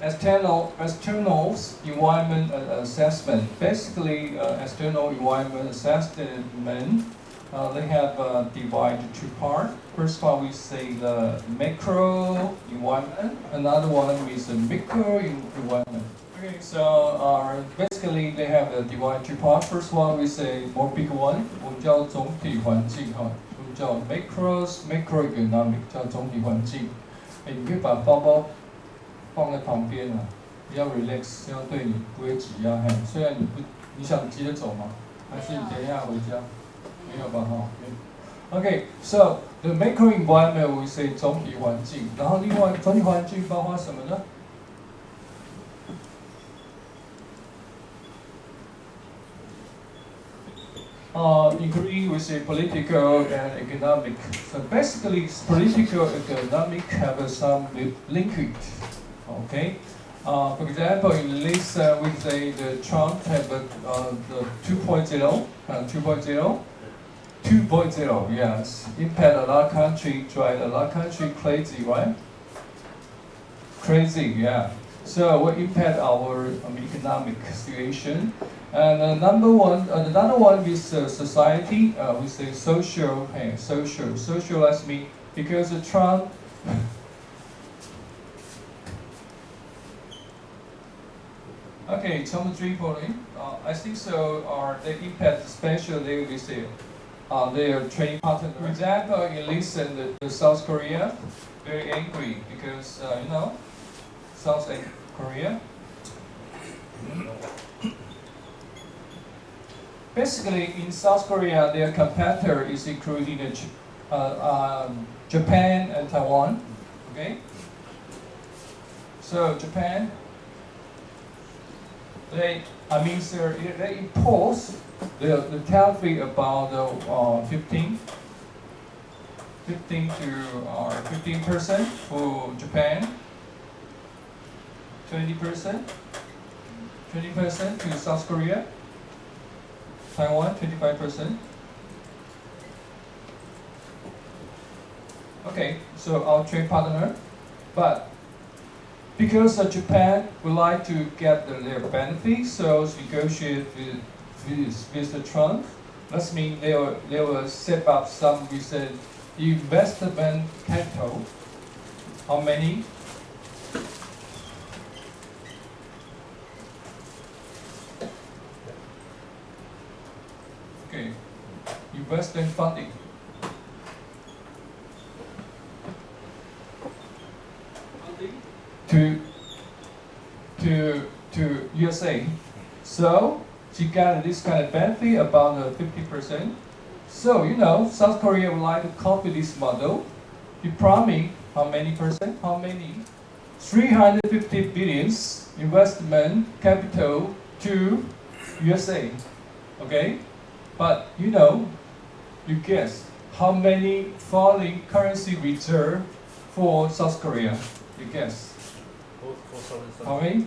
externals environment assessment. Basically, external environment assessment, they have divided two parts. First one we say the macro environment. Another one is the micro environment. Okay, so basically they have divided two parts. First one we say more big one, 我们叫总体环境哈，我们叫 macroeconomic 叫总体环境。你可以把包包放在旁边啊，比较 relax， 这样对你不会挤压。虽然你想急着走吗？还是你等一下回家？没有吧哈。Okay, so the macro environment we say 总体环境，然后另外总体环境包括什么呢？Including we say political and economic. So basically, political and economic have some linkage. Okay. For example, in this we say the Trump have the 2.0, 2.0, yes, impact a lot of country, drive a lot of country crazy, right? Crazy, yeah. So what impact our economic situation? And another one is society. We say social. Hey, social. Let's mean because Trump. Okay, Tom 3.0. I think so. They impact especially we say their trading partner. For example, in listen the South Korea very angry because South Korea. Basically, in South Korea, their competitor is including Japan and Taiwan. Okay. So Japan, they impose the tariff about 15% for Japan, 20% to South Korea, Taiwan 25%. Okay, so our trade partner, but because Japan would like to get their benefits, so negotiate with the Trump. That means they will set up some investment capital. How many? Okay, investment funding. To USA. So she got this kind of benefit about 50%. So South Korea would like to copy this model. He promised how many percent? How many? 350 billions investment capital to USA. Okay? But you guess how many foreign currency reserve for South Korea? You guess. How many?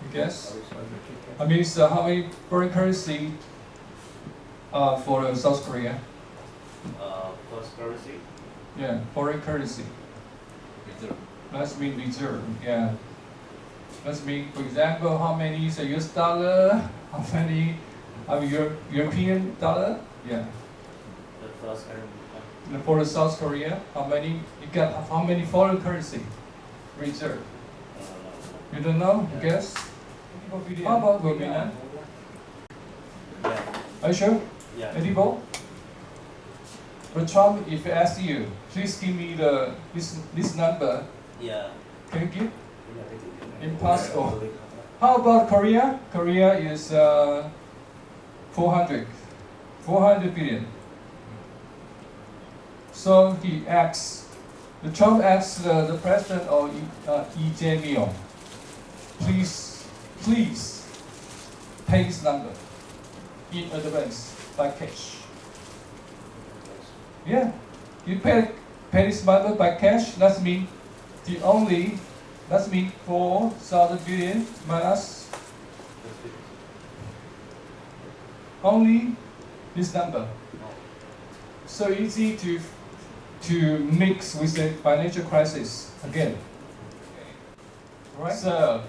You guess? I mean, so how many foreign currency for South Korea? Foreign currency? Yeah, foreign currency. Reserve. That's mean reserve, yeah. That's mean, for example, how many is a US dollar? How many European dollar? Yeah. The first currency. For South Korea, how many you got? How many foreign currency reserve? You don't know? You guess? How about Vietnam? Yeah. Are you sure? Yeah. Edible? But Trump, if I ask you, please give me this number. Yeah. Can you give? Impossible. How about Korea? Korea is 400 billion. So Trump asks the president of Yi-Chih, please pay this number in advance by cash. Yeah, you pay this number by cash. That means 4,000 billion minus only this number. So easy to to mix with the financial crisis again. Right? So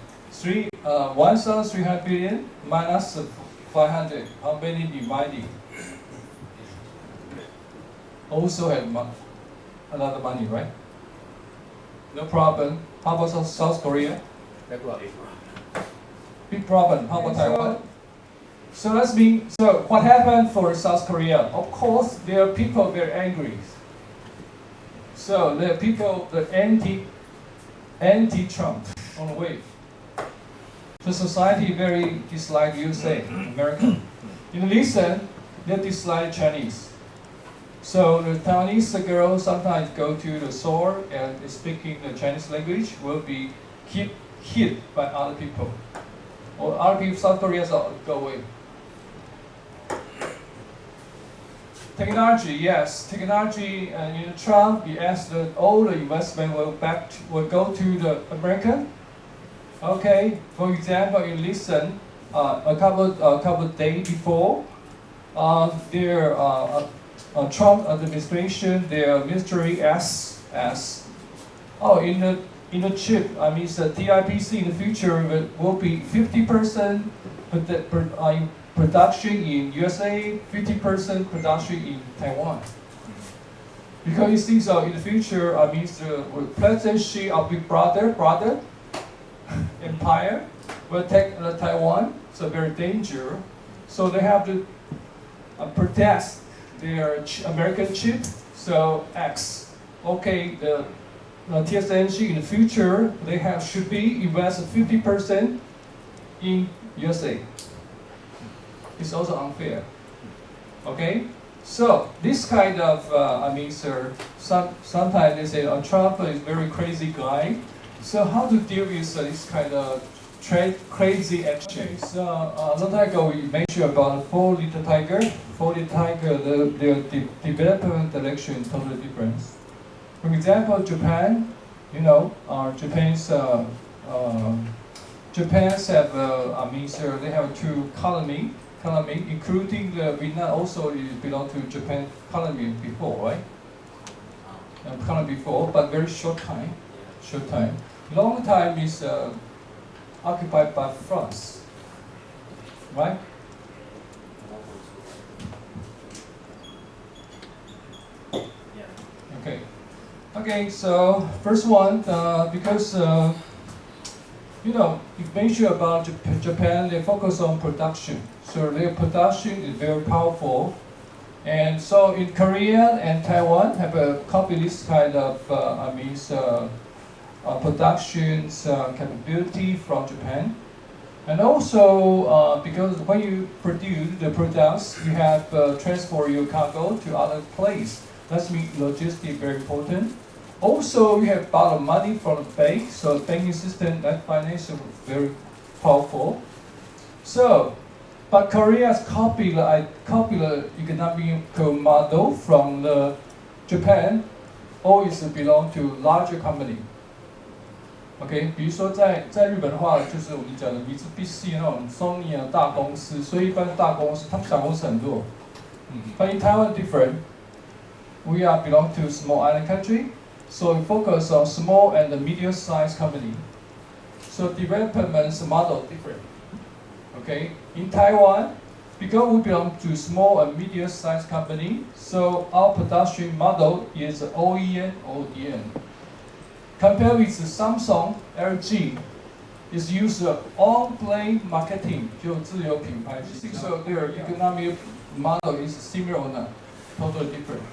1,300 billion minus 500. How many dividing? Also have a lot of money, right? No problem. How about South Korea? Big problem. How about Taiwan? So what happened for South Korea? Of course, there are people very angry. So there are people that anti-Trump on the way. The society very dislike USA, American. In addition, they dislike Chinese. So the Taiwanese girls sometimes go to the store and speaking the Chinese language will be hit by other people. Or other people, South Koreans go away. Technology, yes. Technology, in Trump, he asked that all the investment will go to the American. Okay, for example, you listen a couple days before, Trump administration, their ministry asks, in the chip, the TIPC in the future will be 50% production in USA, 50% production in Taiwan. Because you see, so in the future, the President Xi of Big Brother empire will take Taiwan. So very dangerous. So they have to protect their American chip. So X. Okay, the TSMC in the future should be invest 50% in USA. It's also unfair. Okay, so this kind of sometimes they say Trump is a very crazy guy. So how to deal with this kind of crazy actions? So a long time ago we mentioned about 4-liter tiger. 4-liter tiger, their development direction is totally different. For example, Japan, Japan's have they have two economy, including the Vietnam also belong to Japan economy before, right? Economy before, but very short time. Long time is occupied by France, right? Yeah. Okay. So first one, because you mentioned about Japan, they focus on production. So their production is very powerful, and so in Korea and Taiwan have a copy this kind of production capability from Japan. And also, because when you produce the products, you have transport your cargo to other place. That means logistics very important. Also, you have a lot of money from the bank, so banking system and finance is very powerful. So, but Korea's copy the economic model from Japan, always belong to larger company. OK， 比如说在日本的话，就是我们讲的Mitsubishi那种 Sony 啊大公司，所以一般大公司，他们小公司很多。But in Taiwan different, we are belong to small island country, so we focus on small and medium-sized company. So development model different. OK, in Taiwan, because we belong to small and medium-sized company, so our production model is OEM, ODM. Compared with Samsung, LG, is used on-play marketing, 就自有品牌. So their economic model is similar or not, totally different.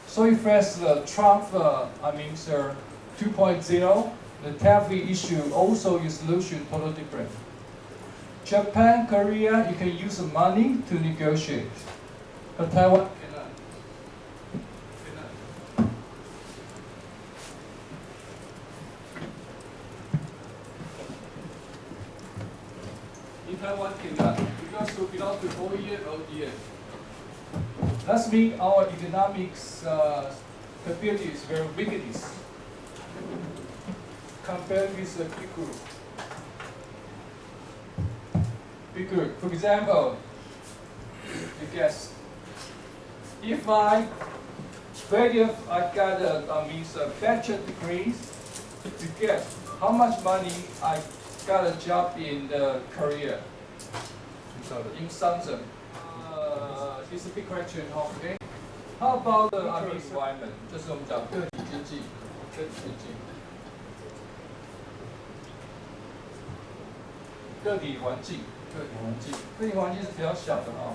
So if as Trump, 2.0, the tariff issue also is solution totally different. Japan, Korea, you can use money to negotiate, but Taiwan cannot. Taiwan cannot, because we belong to OEM, ODM. That means our economics capability is very weakness compared with the big group. Big group. For example, you guess, if I But if I got a bachelor degrees, you guess how much money I got a job in Korea, in Samsung. It's a big question, okay? How about the environment? 这是我们讲个体经济，个体经济，个体环境，个体环境，个体环境是比较小的啊。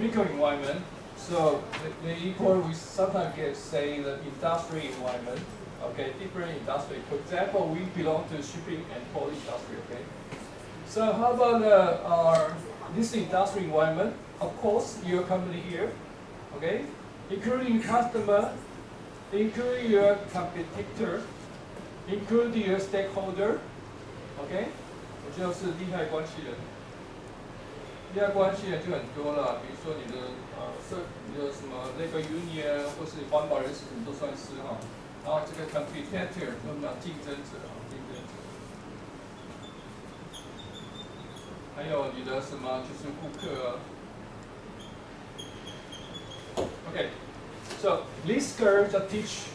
Microenvironment. So the equal we sometimes get say the industry environment. Okay, different industry. For example, we belong to shipping and port industry. Okay. So how about this industry environment? Of course, your company here. Okay, including customer, including your competitor, including your stakeholder. Okay, 就是利害关系人。利害关系人就很多了，比如说你的什么 labor union 或是环保人士都算是哈。然后这个 competitor 我们讲竞争者啊，竞争者。还有你的什么就是顾客啊。Okay, so these curves that teach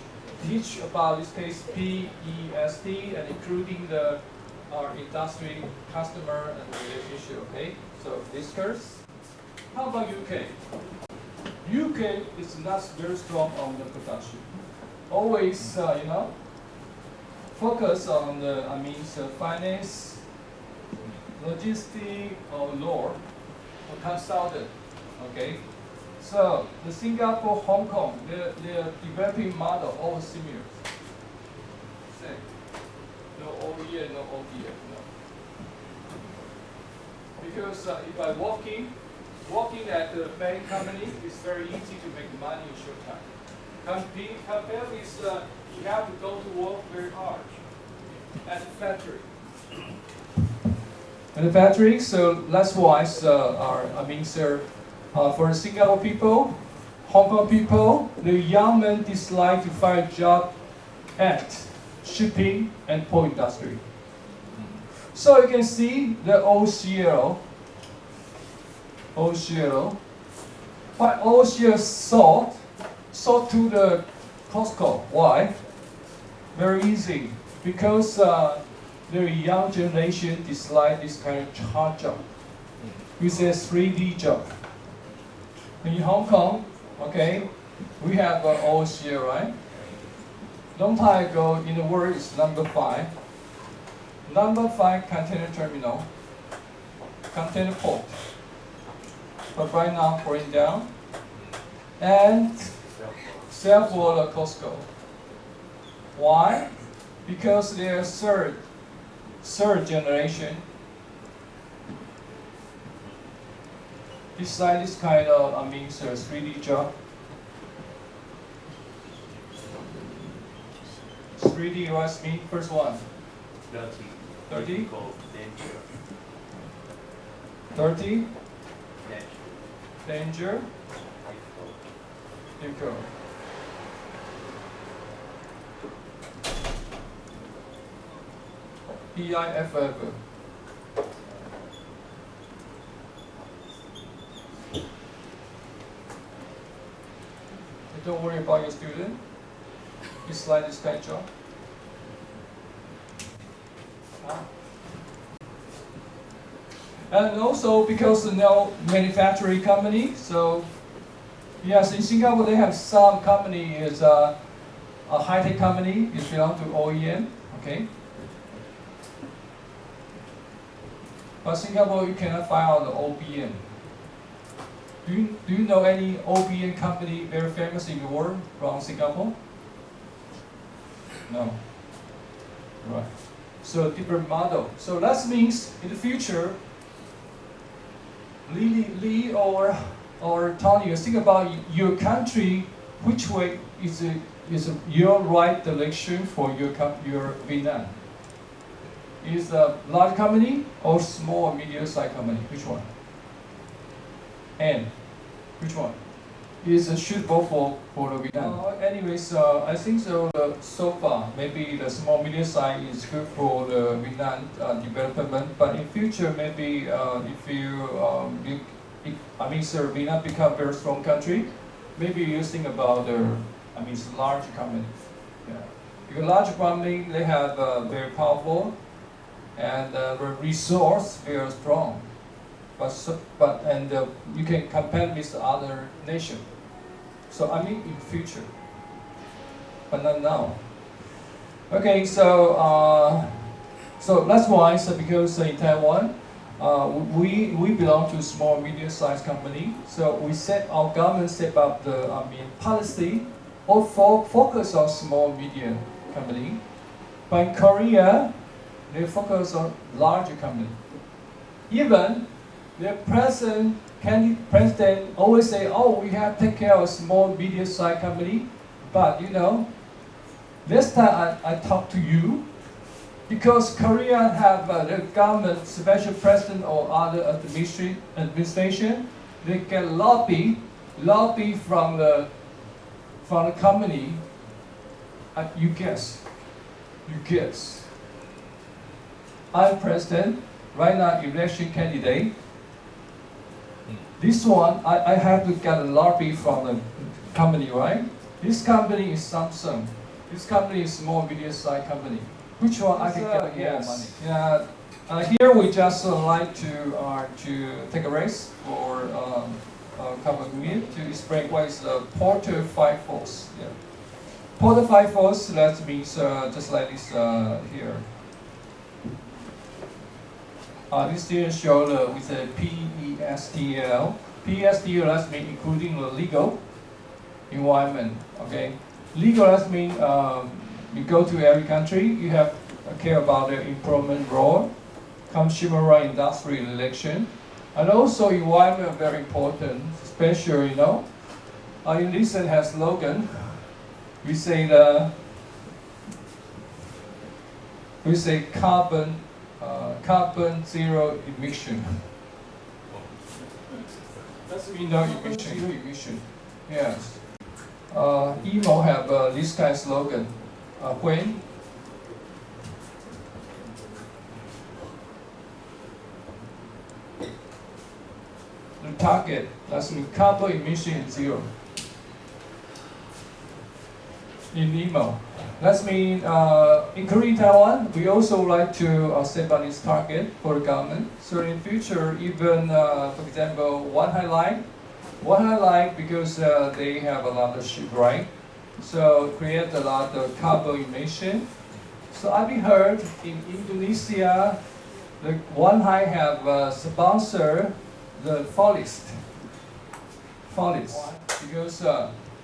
about this case PEST and including the our industry, customer, and relationship. Okay, so these curves. How about UK? UK is not very strong on the production. Always, focus on the finance, logistics, or law, or consultant. Okay, so the Singapore, Hong Kong, their developing model all similar. Same. No OEM, no ODM, no. Because if I working at the main company, it's very easy to make money in short time. Compare with you have to go to work very hard at the factory. At the factory, so that's why for the Singapore people, Hong Kong people, the young men dislike to find a job at shipping and port industry. So you can see the OCL. Why OCL sold to the Costco? Why? Very easy. Because the young generation dislike this kind of hard job. It's a 3D job. In Hong Kong, okay, we have OCL, right? Long time ago in the world is number 5. Number 5 container terminal, container port. But right now pouring down. And self-water Costco. Why? Because they are third generation. Beside this kind of 3D job. 3D was mean first one. 30. 30. Danger. Difficult. PIFF. Don't worry about your student. It's like this kind of job. And also because no manufacturing company, so yes, in Singapore they have some company is a high-tech company, it belongs to OEM, okay. But Singapore you cannot find out the OBM. Do you know any OBM company very famous in the world from Singapore? No. Right. So different model. So that means in the future, Lee or Tony, you think about your country, which way is your right direction for your Vietnam? Is a large company or small or medium-sized company? Which one? And which one? is suitable for the Vietnam. Anyways, I think so. So far, maybe the small medium size is good for the Vietnam development. But in future, maybe if Vietnam become very strong country, maybe you think about it's large company. Yeah. Because large company they have very powerful and the resource very strong. But you can compare with other nation. So in future, but not now. Okay, so that's why. So because in Taiwan, we belong to small medium-sized company. So our government set up the policy or focus on small medium company. But in Korea, they focus on larger company. Even the president always say, "Oh, we have to take care of small, medium-sized company." But this time I talk to you, because Korea have the government, special president or other administration, they can lobby from the company. You guess. I'm president right now, election candidate. This one, I have to get a lobby from the company, right? This company is Samsung. This company is small, medium-sized company. Which one I can get more money? Yeah. Here we just like to take a race for a couple of minutes to explain what is the Porter 5 force. Yeah. Porter 5 force, that means just like this here. This student showed with a PESTL. PESTL, that means including the legal environment. Okay, legal, that means you go to every country, you have care about the employment law, consumer right, industrial election, and also environment very important. Especially, in recent has slogan. We say carbon zero emission. That's mean no emission, zero emission. Yes. Emo have this kind of slogan. When the target, that's mean carbon emission zero. In email. That means in Korea, Taiwan, we also like to set on this target for the government. So in future, even for example, one highlight because they have a lot of ship, right? So create a lot of carbon emission. So I've heard in Indonesia, the one high have sponsor the forest because.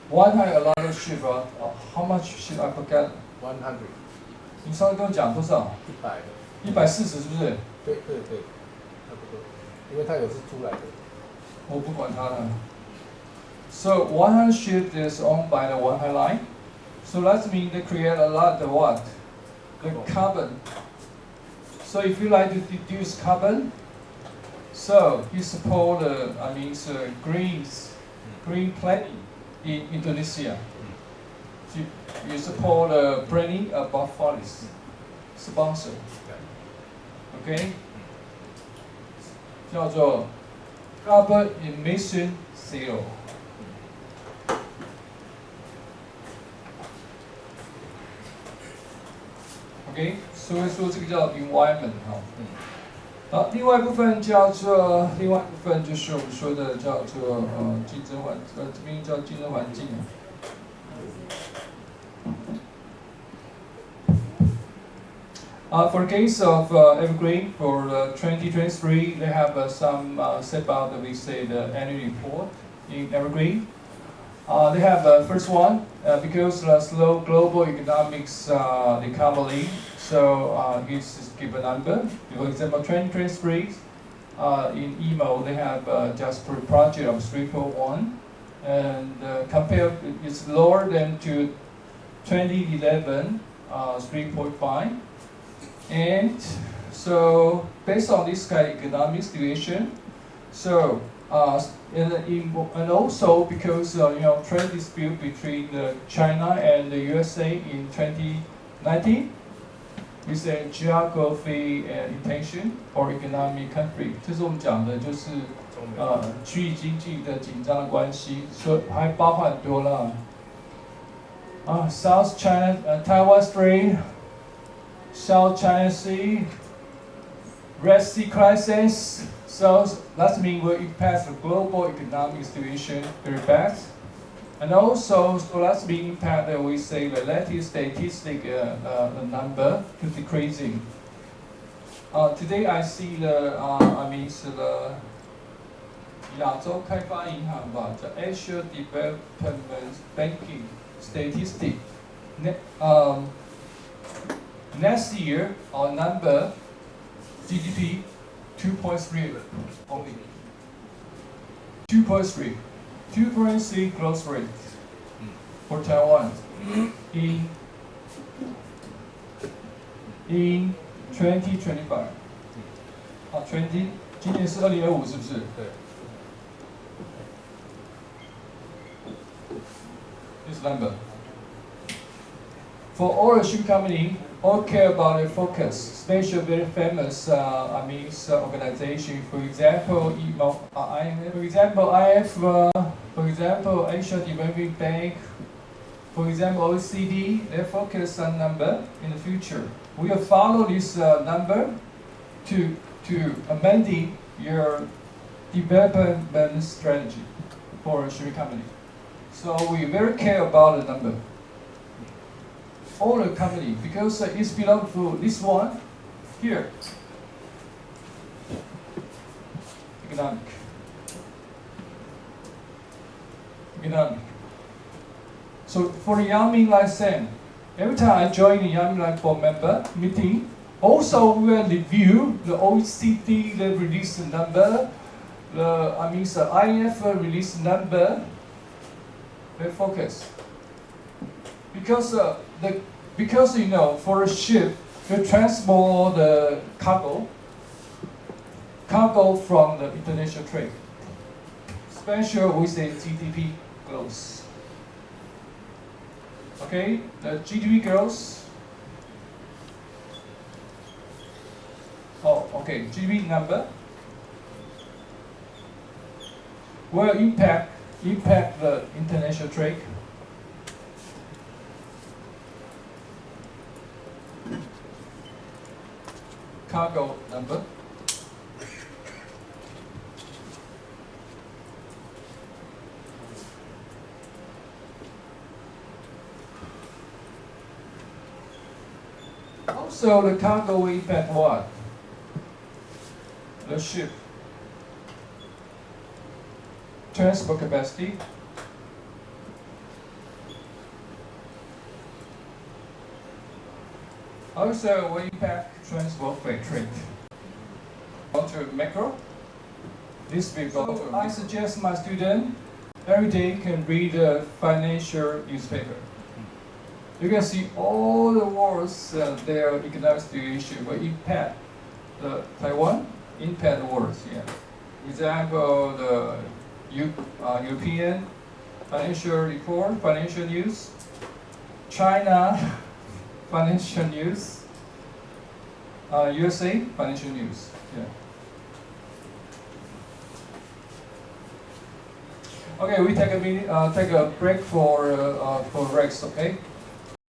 One had a lot of ship, how much ship I forget? 100。你上次跟我讲多少100。140是不是？对，差不多，因为它有是出来的。我不管它了。So 100 ship is owned by the one line. So that means they create a lot of what? The carbon. So if you like to reduce carbon, so you support green planning. In Indonesia, you support planning about forest sponsor. Okay, 叫做 carbon emission zero. OK， 所以说这个叫 environment 哈。好，另外一部分就是我们说的叫做竞争这边叫竞争环境。For the case of Evergreen, for 2023, they have some set out that we say the annual report in Evergreen. They have first one because the slow global economics recovery. So this give a number. For example, 2023 in email they have just per project of 3.1, and compared it's lower than to 2011 3.5. And so based on this kind of economic situation, so And also because trade dispute between China and the USA in 2019, with a geography and intention or economic conflict， 这是我们讲的就是区域经济的紧张的关系，所以还包含很多啦。South China Taiwan Strait, South China Sea, Red Sea crisis. So that means will impact the global economic situation very bad. And also, so that means impact that we say the latest statistic number to decreasing. Today I see the the 亚洲开发银行吧，叫 Asia Development Banking statistic. Next year our number GDP 2.3 only. 2.3 growth rate for Taiwan in 2025. 今年是2025是不是？对。This number. For all the shoe company, all care about the focus, especially very famous organization. For example, for example, Asia Development Bank, for example, OECD, they focus on number in the future. We will follow this number to amending your development strategy for a shoe company. So we very care about the number. All the company, because it's belong to this one here. Economic. So for the Yangming Life Sen, every time I join the Yangming Life board member meeting, also we will review the OECD the release number, the IF release number. They focus because for a ship to transport the cargo from the international trade, especially with the GDP growth. Okay, the GDP growth. GDP number will impact the international trade. Cargo number. Also, the cargo will impact what? The ship. Transport capacity. Also, will impact transport freight trade. On to macro. This will go to. I suggest my student every day can read a financial newspaper. You can see all the words their economic situation will impact the Taiwan, impact the world. Yeah. Example, the European financial report, financial news, China financial news, USA financial news. Yeah. Okay, we take a break for rest. Okay.